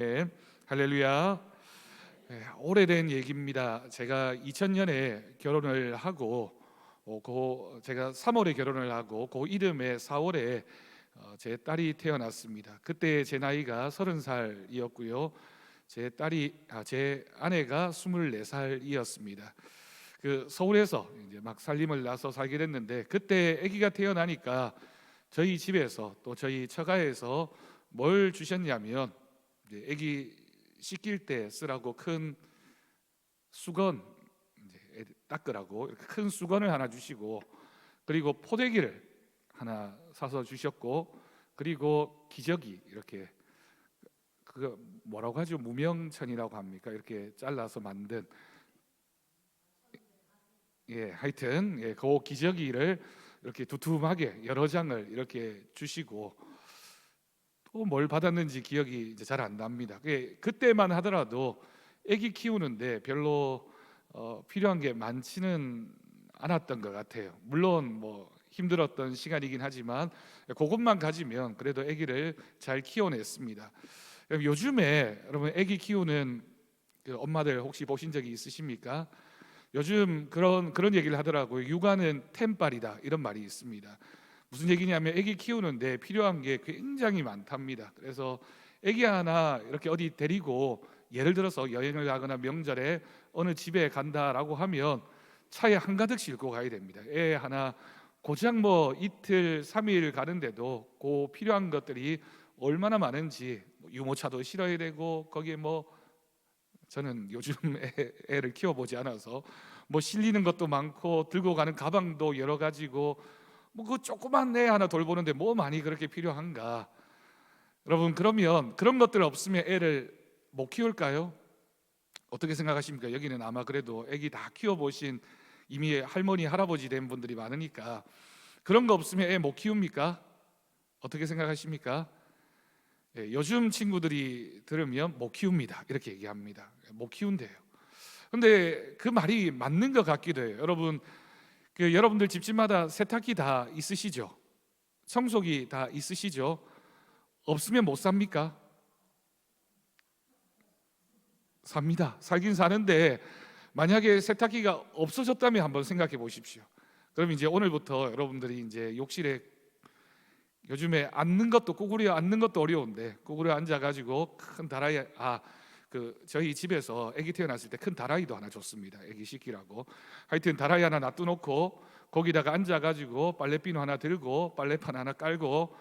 네, 할렐루야. 오래된 얘기입니다. 제가 2000년에 결혼을 하고, 제가 3월에 결혼을 하고, 그 이듬해 4월에 제 딸이 태어났습니다. 그때 제 나이가 30살이었고요. 제 아내가 24살이었습니다. 그 서울에서 이제 막 살림을 나서 살게 됐는데, 그때 아기가 태어나니까 저희 집에서 또 저희 처가에서 뭘 주셨냐면, 이제 아기 씻길 때 쓰라고 큰 수건, 이제 애들 닦으라고 이렇게 큰 수건을 하나 주시고, 그리고 포대기를 하나 사서 주셨고, 그리고 기저귀, 이렇게 그거 뭐라고 하죠? 무명천이라고 합니까? 이렇게 잘라서 만든, 하여튼 그 기저귀를 이렇게 두툼하게 여러 장을 이렇게 주시고, 또 뭘 받았는지 기억이 이제 잘 안 납니다. 그때만 하더라도 아기 키우는데 별로 필요한 게 많지는 않았던 것 같아요. 물론 뭐 힘들었던 시간이긴 하지만 그것만 가지면 그래도 아기를 잘 키워냈습니다. 요즘에 여러분 아기 키우는 그 엄마들 혹시 보신 적이 있으십니까? 요즘 그런 얘기를 하더라고요. 육아는 템빨이다, 이런 말이 있습니다. 무슨 얘기냐면 아기 키우는데 필요한 게 굉장히 많답니다. 그래서 아기 하나 이렇게 어디 데리고 예를 들어서 여행을 가거나 명절에 어느 집에 간다라고 하면 차에 한가득 싣고 가야 됩니다. 애 하나 고작 뭐 이틀 3일 가는데도 그 필요한 것들이 얼마나 많은지, 유모차도 실어야 되고, 거기에 뭐 저는 요즘 애를 키워보지 않아서 뭐 실리는 것도 많고 들고 가는 가방도 여러 가지고, 뭐 그 조그만 애 하나 돌보는데 뭐 많이 그렇게 필요한가? 여러분, 그러면 그런 것들 없으면 애를 못 키울까요? 어떻게 생각하십니까? 여기는 아마 그래도 애기 다 키워보신 이미 할머니 할아버지 된 분들이 많으니까, 그런 거 없으면 애 못 키웁니까? 어떻게 생각하십니까? 요즘 친구들이 들으면 못 키웁니다, 이렇게 얘기합니다. 못 키운대요. 근데 그 말이 맞는 것 같기도 해요. 여러분, 여러분들 집집마다 세탁기 다 있으시죠? 청소기 다 있으시죠? 없으면 못 삽니까? 삽니다. 살긴 사는데 만약에 세탁기가 없어졌다면 한번 생각해 보십시오. 그럼 이제 오늘부터 여러분들이 이제 욕실에, 요즘에 앉는 것도 구부려 앉는 것도 어려운데 구부려 앉아가지고 큰 다라이, 저희 집에서 아기 태어났을 때 큰 다라이도 하나 줬습니다. 아기 씻기라고. 하여튼 다라이 하나 놔두놓고 거기다가 앉아가지고 빨래비누 하나 들고 빨래판 하나 깔고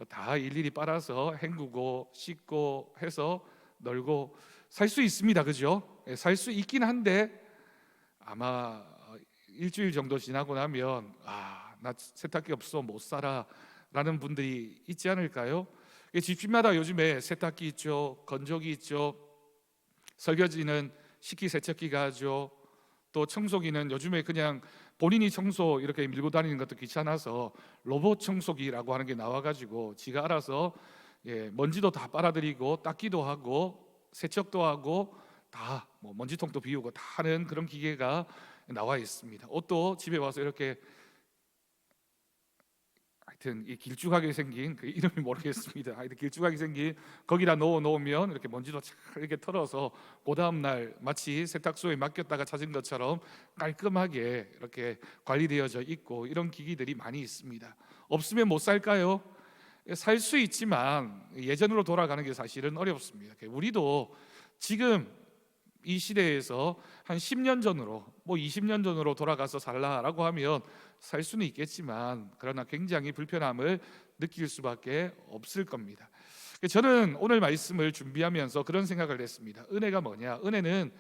다 일일이 빨아서 헹구고 씻고 해서 널고 살 수 있습니다. 그죠? 살 수 있긴 한데 아마 일주일 정도 지나고 나면 나 세탁기 없어 못 살아 라는 분들이 있지 않을까요? 집집마다 요즘에 세탁기 있죠, 건조기 있죠, 설거지는 식기세척기가 하죠. 또 청소기는 요즘에 그냥 본인이 청소 이렇게 밀고 다니는 것도 귀찮아서 로봇 청소기라고 하는 게 나와가지고 지가 알아서 먼지도 다 빨아들이고 닦기도 하고 세척도 하고 다 뭐 먼지통도 비우고 다 하는 그런 기계가 나와 있습니다. 옷도 집에 와서 이렇게, 하여튼 이 길쭉하게 생긴 그 이름이 모르겠습니다. 하여튼 길쭉하게 생긴 거기다 넣어 놓으면 이렇게 먼지도 잘 이렇게 털어서 그 다음 날 마치 세탁소에 맡겼다가 찾은 것처럼 깔끔하게 이렇게 관리되어져 있고, 이런 기기들이 많이 있습니다. 없으면 못 살까요? 살 수 있지만 예전으로 돌아가는 게 사실은 어렵습니다. 우리도 지금 이 시대에서 한 10년 전으로, 뭐 20년 전으로 돌아가서 살라라고 하면 살 수는 있겠지만, 그러나 굉장히 불편함을 느낄 수밖에 없을 겁니다. 저는 오늘 말씀을 준비하면서 그런 생각을 했습니다. 은혜가 뭐냐? 은혜는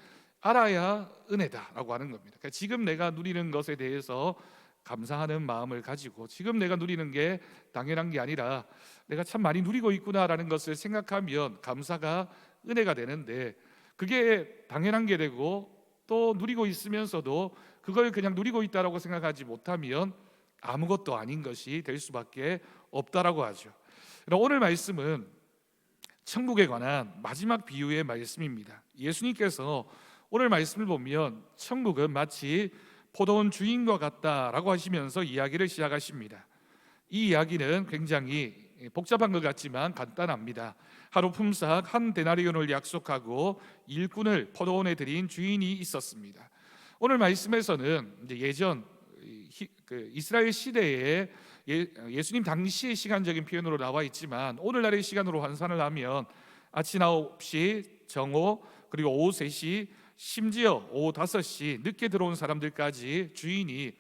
알아야 은혜다라고 하는 겁니다. 그러니까 지금 내가 누리는 것에 대해서 감사하는 마음을 가지고, 지금 내가 누리는 게 당연한 게 아니라 내가 참 많이 누리고 있구나라는 것을 생각하면 감사가 은혜가 되는데, 그게 당연한 게 되고 또 누리고 있으면서도 그걸 그냥 누리고 있다라고 생각하지 못하면 아무것도 아닌 것이 될 수밖에 없다라고 하죠. 오늘 말씀은 천국에 관한 마지막 비유의 말씀입니다. 예수님께서 오늘 말씀을 보면 천국은 마치 포도원 주인과 같다라고 하시면서 이야기를 시작하십니다. 이 이야기는 굉장히 복잡한 것 같지만 간단합니다. 하루 품삯 한 데나리온을 약속하고 일꾼을 포도원에 들인 주인이 있었습니다. 오늘 말씀에서는 이제 예전 이스라엘 시대에 예수님 당시의 시간적인 표현으로 나와 있지만 오늘날의 시간으로 환산을 하면 아침 9시, 정오, 그리고 오후 3시, 심지어 오후 5시 늦게 들어온 사람들까지 주인이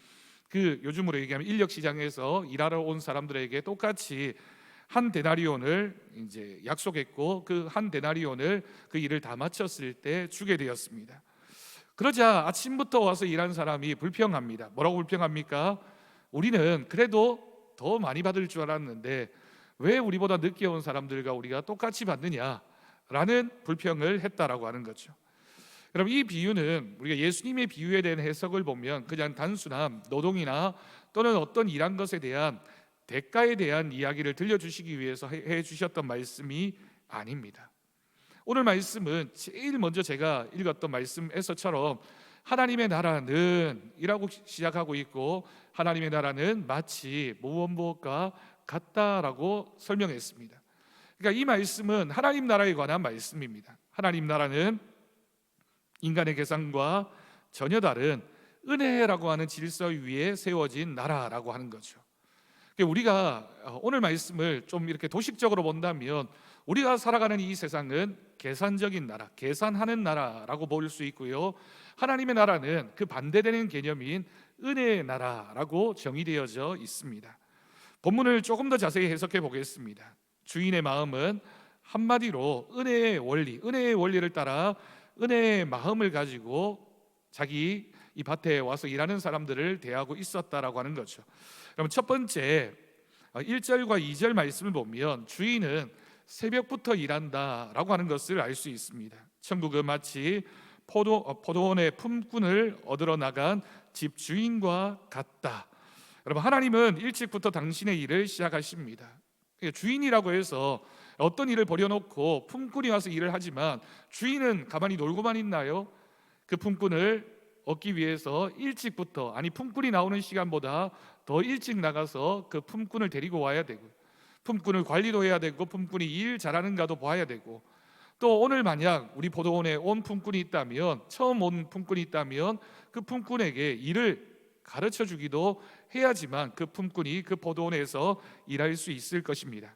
그 요즘으로 얘기하면 인력 시장에서 일하러 온 사람들에게 똑같이 한 데나리온을 이제 약속했고 그 한 데나리온을 그 일을 다 마쳤을 때 주게 되었습니다. 그러자 아침부터 와서 일한 사람이 불평합니다. 뭐라고 불평합니까? 우리는 그래도 더 많이 받을 줄 알았는데 왜 우리보다 늦게 온 사람들과 우리가 똑같이 받느냐라는 불평을 했다라고 하는 거죠. 여러분, 이 비유는 우리가 예수님의 비유에 대한 해석을 보면 그냥 단순한 노동이나 또는 어떤 일한 것에 대한 대가에 대한 이야기를 들려주시기 위해서 해주셨던 말씀이 아닙니다. 오늘 말씀은 제일 먼저 제가 읽었던 말씀에서처럼 하나님의 나라는 이라고 시작하고 있고 하나님의 나라는 마치 무엇과 같다라고 설명했습니다. 그러니까 이 말씀은 하나님 나라에 관한 말씀입니다. 하나님 나라는 인간의 계산과 전혀 다른 은혜라고 하는 질서 위에 세워진 나라라고 하는 거죠. 우리가 오늘 말씀을 좀 이렇게 도식적으로 본다면 우리가 살아가는 이 세상은 계산적인 나라, 계산하는 나라라고 볼 수 있고요. 하나님의 나라는 그 반대되는 개념인 은혜의 나라라고 정의되어져 있습니다. 본문을 조금 더 자세히 해석해 보겠습니다. 주인의 마음은 한마디로 은혜의 원리를 따라 은혜의 마음을 가지고 자기 이 밭에 와서 일하는 사람들을 대하고 있었다라고 하는 거죠. 그럼 첫 번째 1절과 2절 말씀을 보면 주인은 새벽부터 일한다라고 하는 것을 알 수 있습니다. 천국은 마치 포도원의 품꾼을 얻으러 나간 집주인과 같다. 여러분, 하나님은 일찍부터 당신의 일을 시작하십니다. 주인이라고 해서 어떤 일을 버려놓고 품꾼이 와서 일을 하지만 주인은 가만히 놀고만 있나요? 그 품꾼을 얻기 위해서 일찍부터, 아니 품꾼이 나오는 시간보다 더 일찍 나가서 그 품꾼을 데리고 와야 되고, 품꾼을 관리도 해야 되고, 품꾼이 일 잘하는가도 봐야 되고, 또 오늘 만약 우리 포도원에 온 품꾼이 있다면, 처음 온 품꾼이 있다면 그 품꾼에게 일을 가르쳐 주기도 해야지만 그 품꾼이 그 포도원에서 일할 수 있을 것입니다.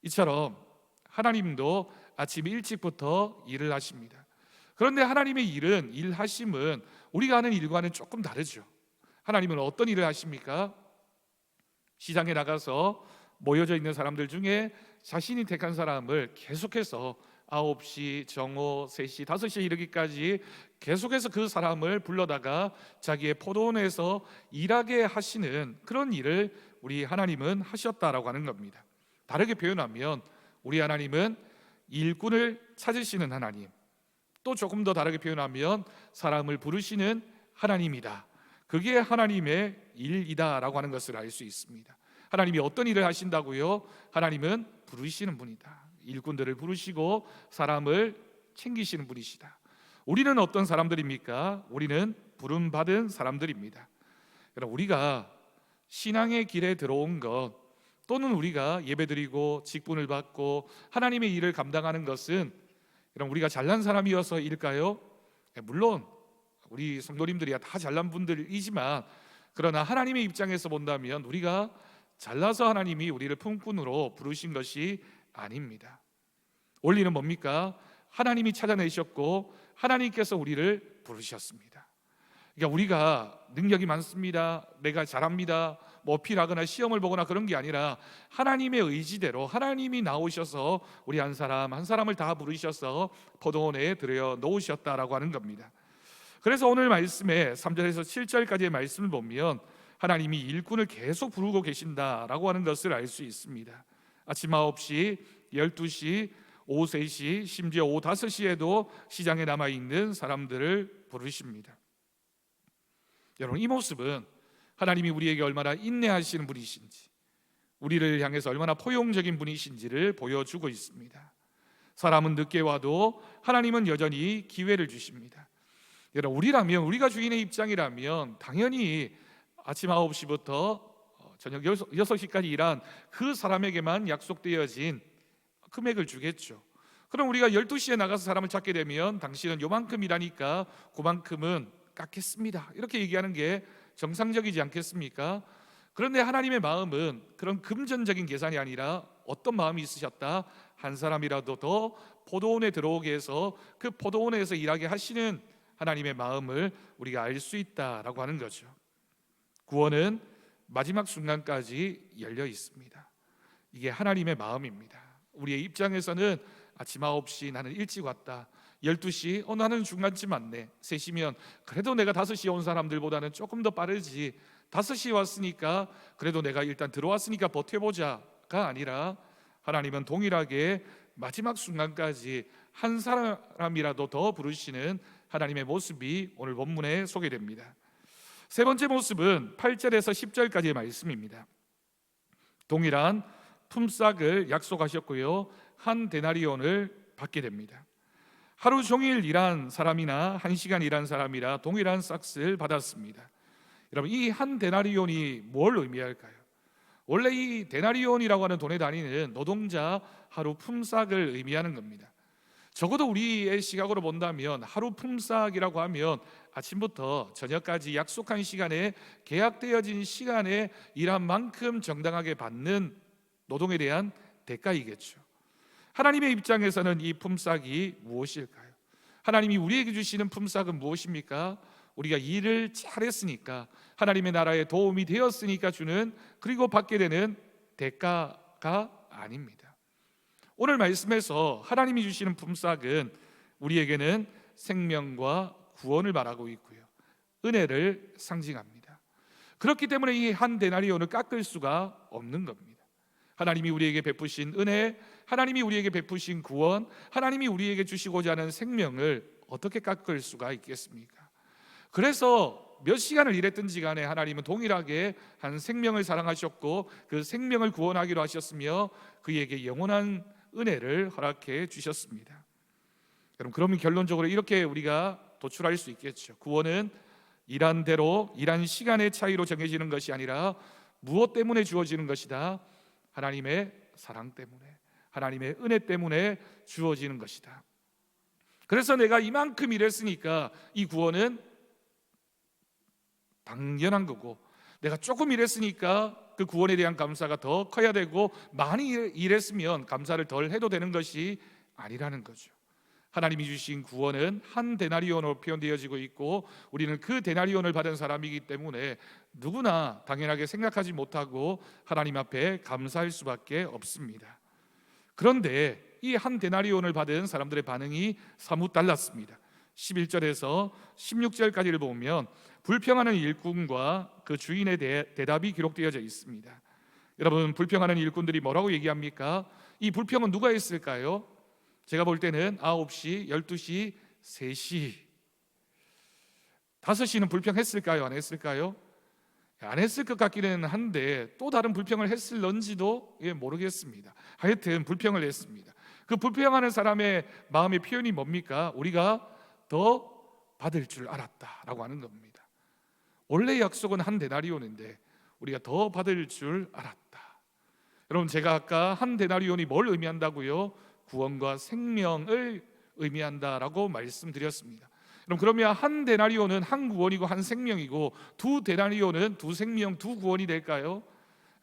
이처럼 하나님도 아침 일찍부터 일을 하십니다. 그런데 하나님의 일하심은 우리가 하는 일과는 조금 다르죠. 하나님은 어떤 일을 하십니까? 시장에 나가서 모여져 있는 사람들 중에 자신이 택한 사람을 계속해서 9시, 정오, 3시, 5시에 이르기까지 계속해서 그 사람을 불러다가 자기의 포도원에서 일하게 하시는 그런 일을 우리 하나님은 하셨다라고 하는 겁니다. 다르게 표현하면 우리 하나님은 일꾼을 찾으시는 하나님, 또 조금 더 다르게 표현하면 사람을 부르시는 하나님이다. 그게 하나님의 일이다라고 하는 것을 알 수 있습니다. 하나님이 어떤 일을 하신다고요? 하나님은 부르시는 분이다. 일꾼들을 부르시고 사람을 챙기시는 분이시다. 우리는 어떤 사람들입니까? 우리는 부름받은 사람들입니다. 여러분, 우리가 신앙의 길에 들어온 것, 또는 우리가 예배드리고 직분을 받고 하나님의 일을 감당하는 것은 여러분 우리가 잘난 사람이어서일까요? 물론 우리 성도님들이 다 잘난 분들이지만, 그러나 하나님의 입장에서 본다면 우리가 잘나서 하나님이 우리를 품꾼으로 부르신 것이 아닙니다. 원리는 뭡니까? 하나님이 찾아내셨고 하나님께서 우리를 부르셨습니다. 그러니까 우리가 능력이 많습니다, 내가 잘합니다, 어필하거나 시험을 보거나 그런 게 아니라 하나님의 의지대로 하나님이 나오셔서 우리 한 사람 한 사람을 다 부르셔서 포도원에 들여 놓으셨다라고 하는 겁니다. 그래서 오늘 말씀에 3절에서 7절까지의 말씀을 보면 하나님이 일꾼을 계속 부르고 계신다라고 하는 것을 알 수 있습니다. 아침 9시, 12시, 오후 3시, 심지어 오후 5시에도 시장에 남아있는 사람들을 부르십니다. 여러분, 이 모습은 하나님이 우리에게 얼마나 인내하시는 분이신지, 우리를 향해서 얼마나 포용적인 분이신지를 보여주고 있습니다. 사람은 늦게 와도 하나님은 여전히 기회를 주십니다. 여러분, 우리가 주인의 입장이라면 당연히 아침 9시부터 저녁 6시까지 일한 그 사람에게만 약속되어진 금액을 주겠죠. 그럼 우리가 12시에 나가서 사람을 찾게 되면 당신은 요만큼 일하니까 그만큼은 깎겠습니다, 이렇게 얘기하는 게 정상적이지 않겠습니까? 그런데 하나님의 마음은 그런 금전적인 계산이 아니라 어떤 마음이 있으셨다? 한 사람이라도 더 포도원에 들어오게 해서 그 포도원에서 일하게 하시는 하나님의 마음을 우리가 알 수 있다라고 하는 거죠. 구원은 마지막 순간까지 열려 있습니다. 이게 하나님의 마음입니다. 우리의 입장에서는 아침 9시 나는 일찍 왔다, 12시 나는 중간쯤 왔네, 3시면 그래도 내가 5시에 온 사람들보다는 조금 더 빠르지, 5시에 왔으니까 그래도 내가 일단 들어왔으니까 버텨보자가 아니라 하나님은 동일하게 마지막 순간까지 한 사람이라도 더 부르시는 하나님의 모습이 오늘 본문에 소개됩니다. 세 번째 모습은 8절에서 10절까지의 말씀입니다. 동일한 품삯을 약속하셨고요, 한 데나리온을 받게 됩니다. 하루 종일 일한 사람이나 1시간 일한 사람이라 동일한 싹스를 받았습니다. 여러분, 이 한 데나리온이 뭘 의미할까요? 원래 이 데나리온이라고 하는 돈의 단위는 노동자 하루 품삯을 의미하는 겁니다. 적어도 우리의 시각으로 본다면 하루 품삯이라고 하면 아침부터 저녁까지 약속한 시간에 계약되어진 시간에 일한 만큼 정당하게 받는 노동에 대한 대가이겠죠. 하나님의 입장에서는 이 품삯이 무엇일까요? 하나님이 우리에게 주시는 품삯은 무엇입니까? 우리가 일을 잘했으니까, 하나님의 나라에 도움이 되었으니까 주는, 그리고 받게 되는 대가가 아닙니다. 오늘 말씀에서 하나님이 주시는 품삯은 우리에게는 생명과 구원을 말하고 있고요, 은혜를 상징합니다. 그렇기 때문에 이 한 데나리온을 깎을 수가 없는 겁니다. 하나님이 우리에게 베푸신 은혜, 하나님이 우리에게 베푸신 구원, 하나님이 우리에게 주시고자 하는 생명을 어떻게 깎을 수가 있겠습니까? 그래서 몇 시간을 일했든지 간에 하나님은 동일하게 한 생명을 사랑하셨고 그 생명을 구원하기로 하셨으며 그에게 영원한 은혜를 허락해 주셨습니다. 여러분, 그러면 결론적으로 이렇게 우리가 도출할 수 있겠죠. 구원은 일한 대로, 일한 시간의 차이로 정해지는 것이 아니라 무엇 때문에 주어지는 것이다? 하나님의 사랑 때문에, 하나님의 은혜 때문에 주어지는 것이다. 그래서 내가 이만큼 일했으니까 이 구원은 당연한 거고, 내가 조금 일했으니까 그 구원에 대한 감사가 더 커야 되고, 많이 일했으면 감사를 덜 해도 되는 것이 아니라는 거죠. 하나님이 주신 구원은 한 데나리온으로 표현되어지고 있고, 우리는 그 데나리온을 받은 사람이기 때문에 누구나 당연하게 생각하지 못하고 하나님 앞에 감사할 수밖에 없습니다. 그런데 이 한 데나리온을 받은 사람들의 반응이 사뭇 달랐습니다. 11절에서 16절까지를 보면 불평하는 일꾼과 그 주인의 대답이 기록되어져 있습니다. 여러분, 불평하는 일꾼들이 뭐라고 얘기합니까? 이 불평은 누가 했을까요? 제가 볼 때는 9시, 12시, 3시, 5시는 불평했을까요? 안 했을까요? 안 했을 것 같기는 한데 또 다른 불평을 했을런지도 모르겠습니다. 하여튼 불평을 했습니다. 그 불평하는 사람의 마음의 표현이 뭡니까? 우리가 더 받을 줄 알았다라고 하는 겁니다. 원래 약속은 한 데나리온인데 우리가 더 받을 줄 알았다. 여러분, 제가 아까 한 데나리온이 뭘 의미한다고요? 구원과 생명을 의미한다라고 말씀드렸습니다. 그러면 한 데나리온은 한 구원이고 한 생명이고 두 데나리온은 두 생명, 두 구원이 될까요?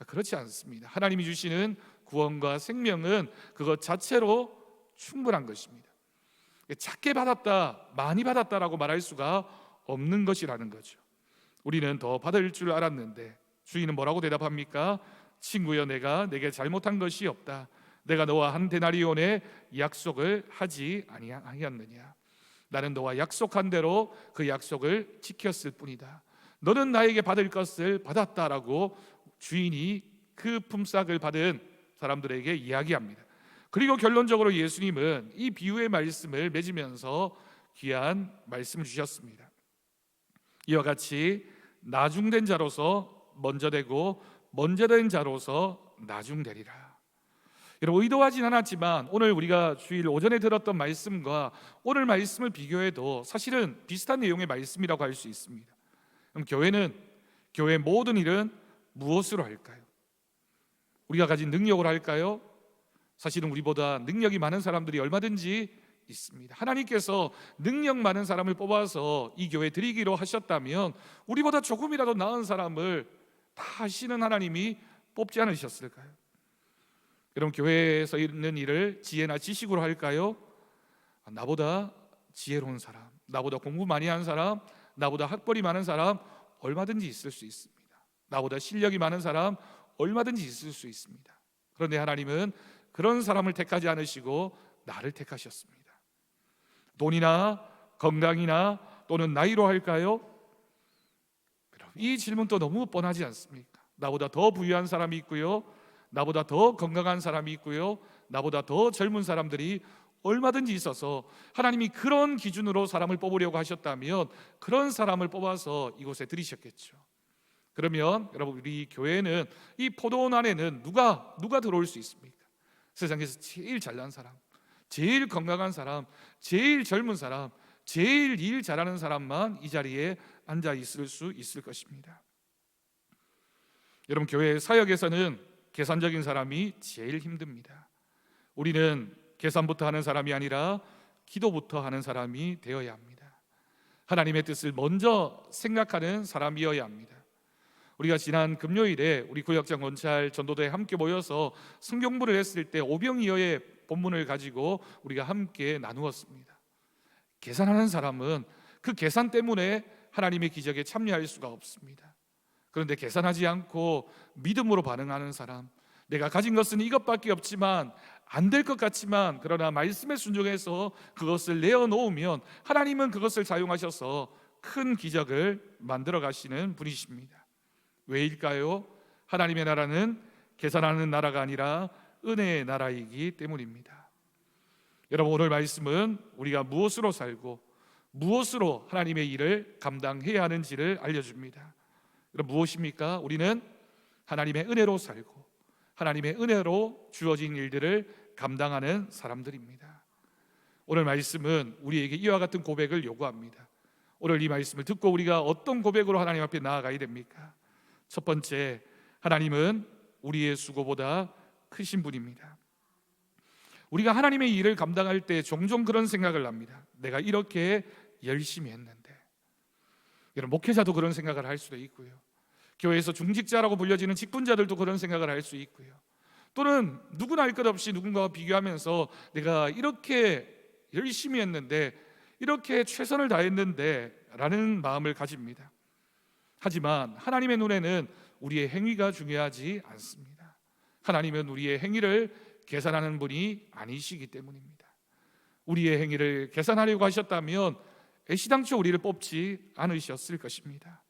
그렇지 않습니다. 하나님이 주시는 구원과 생명은 그것 자체로 충분한 것입니다. 작게 받았다, 많이 받았다라고 말할 수가 없는 것이라는 거죠. 우리는 더 받을 줄 알았는데 주인은 뭐라고 대답합니까? 친구여, 내가 내게 잘못한 것이 없다. 내가 너와 한 데나리온의 약속을 하지 아니하였느냐? 나는 너와 약속한 대로 그 약속을 지켰을 뿐이다. 너는 나에게 받을 것을 받았다라고 주인이 그 품삯을 받은 사람들에게 이야기합니다. 그리고 결론적으로 예수님은 이 비유의 말씀을 맺으면서 귀한 말씀을 주셨습니다. 이와 같이 나중된 자로서 먼저 되고 먼저 된 자로서 나중되리라. 여러분, 의도하진 않았지만 오늘 우리가 주일 오전에 들었던 말씀과 오늘 말씀을 비교해도 사실은 비슷한 내용의 말씀이라고 할 수 있습니다. 그럼 교회 모든 일은 무엇으로 할까요? 우리가 가진 능력으로 할까요? 사실은 우리보다 능력이 많은 사람들이 얼마든지 있습니다. 하나님께서 능력 많은 사람을 뽑아서 이 교회 드리기로 하셨다면 우리보다 조금이라도 나은 사람을 다 하시는 하나님이 뽑지 않으셨을까요? 여러분, 교회에서 있는 일을 지혜나 지식으로 할까요? 나보다 지혜로운 사람, 나보다 공부 많이 한 사람, 나보다 학벌이 많은 사람 얼마든지 있을 수 있습니다. 나보다 실력이 많은 사람 얼마든지 있을 수 있습니다. 그런데 하나님은 그런 사람을 택하지 않으시고 나를 택하셨습니다. 돈이나 건강이나 또는 나이로 할까요? 이 질문도 너무 뻔하지 않습니까? 나보다 더 부유한 사람이 있고요, 나보다 더 건강한 사람이 있고요, 나보다 더 젊은 사람들이 얼마든지 있어서 하나님이 그런 기준으로 사람을 뽑으려고 하셨다면 그런 사람을 뽑아서 이곳에 들이셨겠죠. 그러면 여러분, 우리 교회는 이 포도원 안에는 누가 들어올 수 있습니까? 세상에서 제일 잘난 사람, 제일 건강한 사람, 제일 젊은 사람, 제일 일 잘하는 사람만 이 자리에 앉아 있을 수 있을 것입니다. 여러분, 교회 사역에서는 계산적인 사람이 제일 힘듭니다. 우리는 계산부터 하는 사람이 아니라 기도부터 하는 사람이 되어야 합니다. 하나님의 뜻을 먼저 생각하는 사람이어야 합니다. 우리가 지난 금요일에 우리 구역장 원찰 전도대에 함께 모여서 성경부를 했을 때 오병이어의 본문을 가지고 우리가 함께 나누었습니다. 계산하는 사람은 그 계산 때문에 하나님의 기적에 참여할 수가 없습니다. 그런데 계산하지 않고 믿음으로 반응하는 사람, 내가 가진 것은 이것밖에 없지만 안 될 것 같지만 그러나 말씀에 순종해서 그것을 내어놓으면 하나님은 그것을 사용하셔서 큰 기적을 만들어 가시는 분이십니다. 왜일까요? 하나님의 나라는 계산하는 나라가 아니라 은혜의 나라이기 때문입니다. 여러분, 오늘 말씀은 우리가 무엇으로 살고 무엇으로 하나님의 일을 감당해야 하는지를 알려줍니다. 여러분, 무엇입니까? 우리는 하나님의 은혜로 살고 하나님의 은혜로 주어진 일들을 감당하는 사람들입니다. 오늘 말씀은 우리에게 이와 같은 고백을 요구합니다. 오늘 이 말씀을 듣고 우리가 어떤 고백으로 하나님 앞에 나아가야 됩니까? 첫 번째, 하나님은 우리의 수고보다 크신 분입니다. 우리가 하나님의 일을 감당할 때 종종 그런 생각을 합니다. 내가 이렇게 열심히 했는데. 여러분, 목회자도 그런 생각을 할 수도 있고요, 교회에서 중직자라고 불려지는 직분자들도 그런 생각을 할 수 있고요, 또는 누구나 할 것 없이 누군가와 비교하면서 내가 이렇게 열심히 했는데, 이렇게 최선을 다했는데 라는 마음을 가집니다. 하지만 하나님의 눈에는 우리의 행위가 중요하지 않습니다. 하나님은 우리의 행위를 계산하는 분이 아니시기 때문입니다. 우리의 행위를 계산하려고 하셨다면 애시당초 우리를 뽑지 않으셨을 것입니다.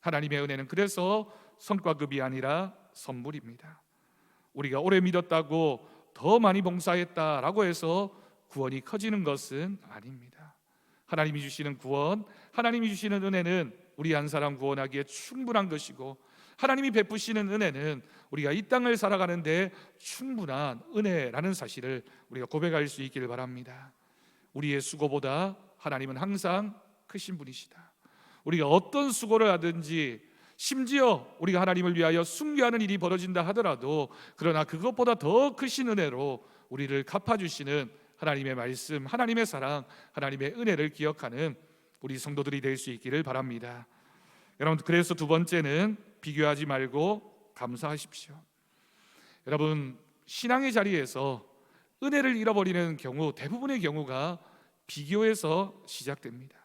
하나님의 은혜는 그래서 성과급이 아니라 선물입니다. 우리가 오래 믿었다고 더 많이 봉사했다라고 해서 구원이 커지는 것은 아닙니다. 하나님이 주시는 구원, 하나님이 주시는 은혜는 우리 한 사람 구원하기에 충분한 것이고, 하나님이 베푸시는 은혜는 우리가 이 땅을 살아가는데 충분한 은혜라는 사실을 우리가 고백할 수 있기를 바랍니다. 우리의 수고보다 하나님은 항상 크신 분이시다. 우리가 어떤 수고를 하든지, 심지어 우리가 하나님을 위하여 순교하는 일이 벌어진다 하더라도, 그러나 그것보다 더 크신 은혜로 우리를 갚아주시는 하나님의 말씀, 하나님의 사랑, 하나님의 은혜를 기억하는 우리 성도들이 될 수 있기를 바랍니다. 여러분, 그래서 두 번째는 비교하지 말고 감사하십시오. 여러분, 신앙의 자리에서 은혜를 잃어버리는 경우, 대부분의 경우가 비교에서 시작됩니다.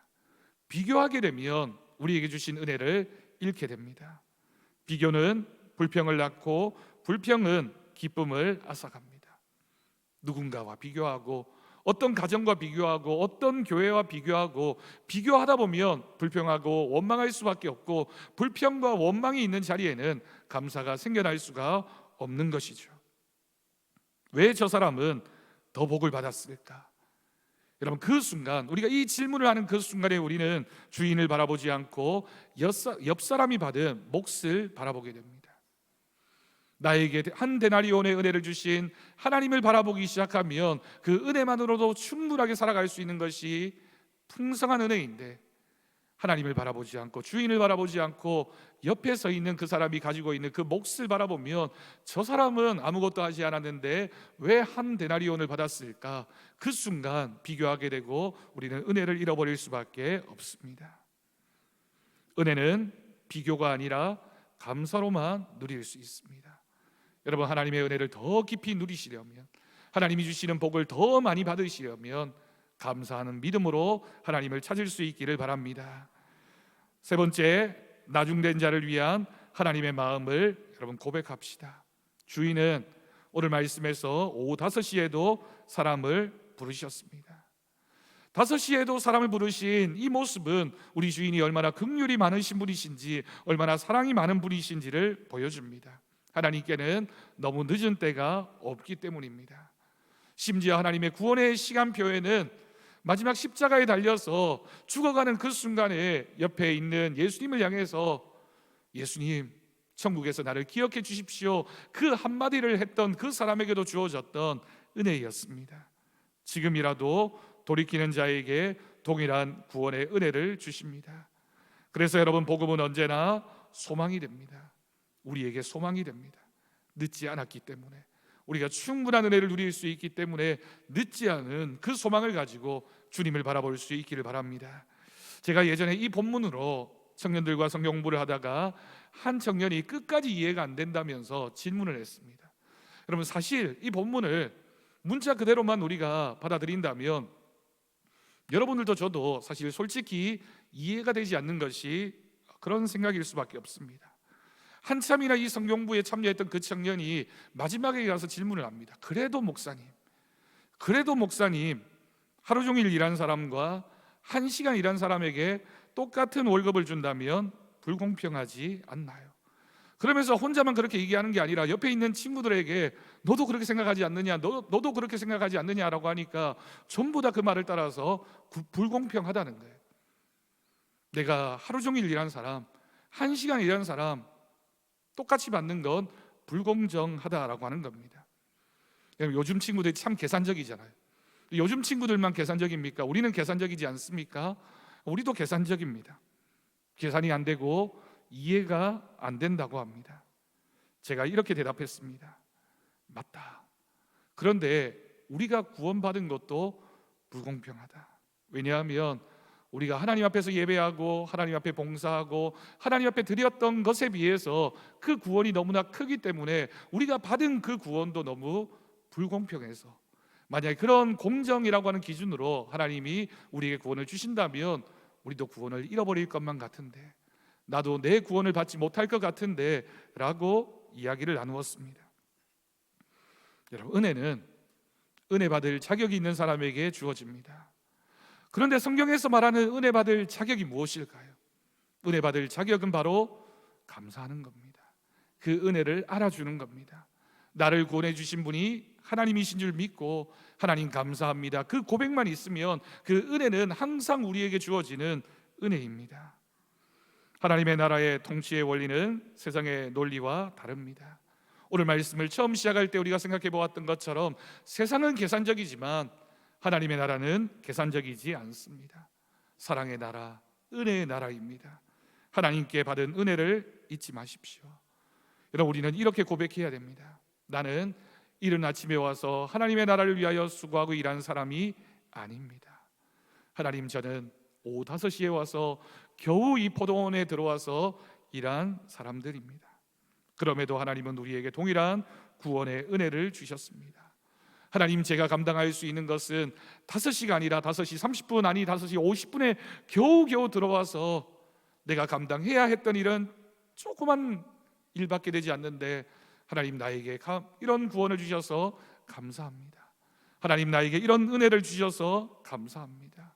비교하게 되면 우리에게 주신 은혜를 잃게 됩니다. 비교는 불평을 낳고 불평은 기쁨을 앗아갑니다. 누군가와 비교하고, 어떤 가정과 비교하고, 어떤 교회와 비교하고, 비교하다 보면 불평하고 원망할 수밖에 없고, 불평과 원망이 있는 자리에는 감사가 생겨날 수가 없는 것이죠. 왜 저 사람은 더 복을 받았을까? 여러분, 그 순간, 우리가 이 질문을 하는 그 순간에 우리는 주인을 바라보지 않고 옆 사람이 받은 몫을 바라보게 됩니다. 나에게 한 데나리온의 은혜를 주신 하나님을 바라보기 시작하면 그 은혜만으로도 충분하게 살아갈 수 있는 것이 풍성한 은혜인데, 하나님을 바라보지 않고 주인을 바라보지 않고 옆에 서 있는 그 사람이 가지고 있는 그 몫을 바라보면 저 사람은 아무것도 하지 않았는데 왜 한 데나리온을 받았을까? 그 순간 비교하게 되고 우리는 은혜를 잃어버릴 수밖에 없습니다. 은혜는 비교가 아니라 감사로만 누릴 수 있습니다. 여러분, 하나님의 은혜를 더 깊이 누리시려면, 하나님이 주시는 복을 더 많이 받으시려면 감사하는 믿음으로 하나님을 찾을 수 있기를 바랍니다. 세 번째, 나중된 자를 위한 하나님의 마음을 여러분 고백합시다. 주인은 오늘 말씀에서 오후 5시에도 사람을 부르셨습니다. 5시에도 사람을 부르신 이 모습은 우리 주인이 얼마나 긍휼이 많으신 분이신지, 얼마나 사랑이 많은 분이신지를 보여줍니다. 하나님께는 너무 늦은 때가 없기 때문입니다. 심지어 하나님의 구원의 시간표에는 마지막 십자가에 달려서 죽어가는 그 순간에 옆에 있는 예수님을 향해서 예수님, 천국에서 나를 기억해 주십시오, 그 한마디를 했던 그 사람에게도 주어졌던 은혜였습니다. 지금이라도 돌이키는 자에게 동일한 구원의 은혜를 주십니다. 그래서 여러분, 복음은 언제나 소망이 됩니다. 우리에게 소망이 됩니다. 늦지 않았기 때문에, 우리가 충분한 은혜를 누릴 수 있기 때문에 늦지 않은 그 소망을 가지고 주님을 바라볼 수 있기를 바랍니다. 제가 예전에 이 본문으로 청년들과 성경 공부를 하다가 한 청년이 끝까지 이해가 안 된다면서 질문을 했습니다. 여러분, 사실 이 본문을 문자 그대로만 우리가 받아들인다면 여러분들도 저도 사실 솔직히 이해가 되지 않는 것이 그런 생각일 수밖에 없습니다. 한참이나 이 성경부에 참여했던 그 청년이 마지막에 가서 질문을 합니다. 그래도 목사님, 하루 종일 일한 사람과 1시간 일한 사람에게 똑같은 월급을 준다면 불공평하지 않나요? 그러면서 혼자만 그렇게 얘기하는 게 아니라 옆에 있는 친구들에게 너도 그렇게 생각하지 않느냐, 너도 그렇게 생각하지 않느냐라고 하니까 전부 다 그 말을 따라서 불공평하다는 거예요. 내가 하루 종일 일한 사람, 1시간 일한 사람 똑같이 받는 건 불공정하다라고 하는 겁니다. 요즘 친구들이 참 계산적이잖아요. 요즘 친구들만 계산적입니까? 우리는 계산적이지 않습니까? 우리도 계산적입니다. 계산이 안 되고 이해가 안 된다고 합니다. 제가 이렇게 대답했습니다. 맞다. 그런데 우리가 구원받은 것도 불공평하다. 왜냐하면 우리가 하나님 앞에서 예배하고 하나님 앞에 봉사하고 하나님 앞에 드렸던 것에 비해서 그 구원이 너무나 크기 때문에 우리가 받은 그 구원도 너무 불공평해서, 만약에 그런 공정이라고 하는 기준으로 하나님이 우리에게 구원을 주신다면 우리도 구원을 잃어버릴 것만 같은데, 나도 내 구원을 받지 못할 것 같은데 라고 이야기를 나누었습니다. 여러분, 은혜는 은혜 받을 자격이 있는 사람에게 주어집니다. 그런데 성경에서 말하는 은혜 받을 자격이 무엇일까요? 은혜 받을 자격은 바로 감사하는 겁니다. 그 은혜를 알아주는 겁니다. 나를 구원해 주신 분이 하나님이신 줄 믿고 하나님 감사합니다, 그 고백만 있으면 그 은혜는 항상 우리에게 주어지는 은혜입니다. 하나님의 나라의 통치의 원리는 세상의 논리와 다릅니다. 오늘 말씀을 처음 시작할 때 우리가 생각해 보았던 것처럼 세상은 계산적이지만 하나님의 나라는 계산적이지 않습니다. 사랑의 나라, 은혜의 나라입니다. 하나님께 받은 은혜를 잊지 마십시오. 여러분, 우리는 이렇게 고백해야 됩니다. 나는 이른 아침에 와서 하나님의 나라를 위하여 수고하고 일하는 사람이 아닙니다. 하나님, 저는 오후 5시에 와서 겨우 이 포도원에 들어와서 일한 사람들입니다. 그럼에도 하나님은 우리에게 동일한 구원의 은혜를 주셨습니다. 하나님, 제가 감당할 수 있는 것은 5시가 아니라 5시 30분 아니 5시 50분에 겨우겨우 들어와서 내가 감당해야 했던 일은 조그만 일밖에 되지 않는데 하나님, 나에게 이런 구원을 주셔서 감사합니다. 하나님, 나에게 이런 은혜를 주셔서 감사합니다.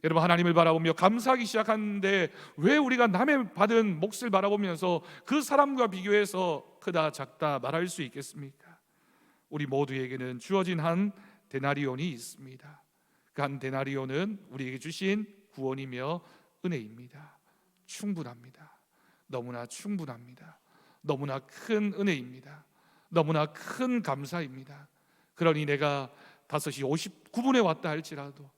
여러분, 하나님을 바라보며 감사하기 시작하는데 왜 우리가 남의 받은 몫을 바라보면서 그 사람과 비교해서 크다 작다 말할 수 있겠습니까? 우리 모두에게는 주어진 한 데나리온이 있습니다. 그 한 데나리온은 우리에게 주신 구원이며 은혜입니다. 충분합니다. 너무나 충분합니다. 너무나 큰 은혜입니다. 너무나 큰 감사입니다. 그러니 내가 5시 59분에 왔다 할지라도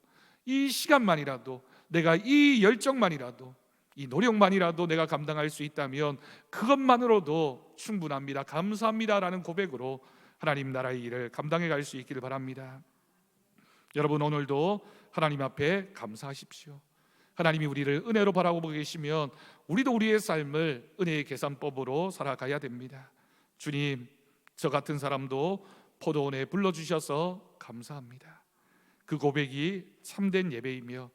이 시간만이라도 내가 이 열정만이라도, 이 노력만이라도 내가 감당할 수 있다면 그것만으로도 충분합니다, 감사합니다라는 고백으로 하나님 나라의 일을 감당해 갈 수 있기를 바랍니다. 여러분, 오늘도 하나님 앞에 감사하십시오. 하나님이 우리를 은혜로 바라보고 계시면 우리도 우리의 삶을 은혜의 계산법으로 살아가야 됩니다. 주님, 저 같은 사람도 포도원에 불러주셔서 감사합니다. 그 고백이 참된 예배이며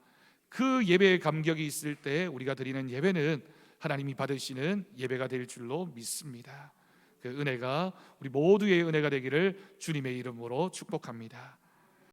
그 예배의 감격이 있을 때 우리가 드리는 예배는 하나님이 받으시는 예배가 될 줄로 믿습니다. 그 은혜가 우리 모두의 은혜가 되기를 주님의 이름으로 축복합니다.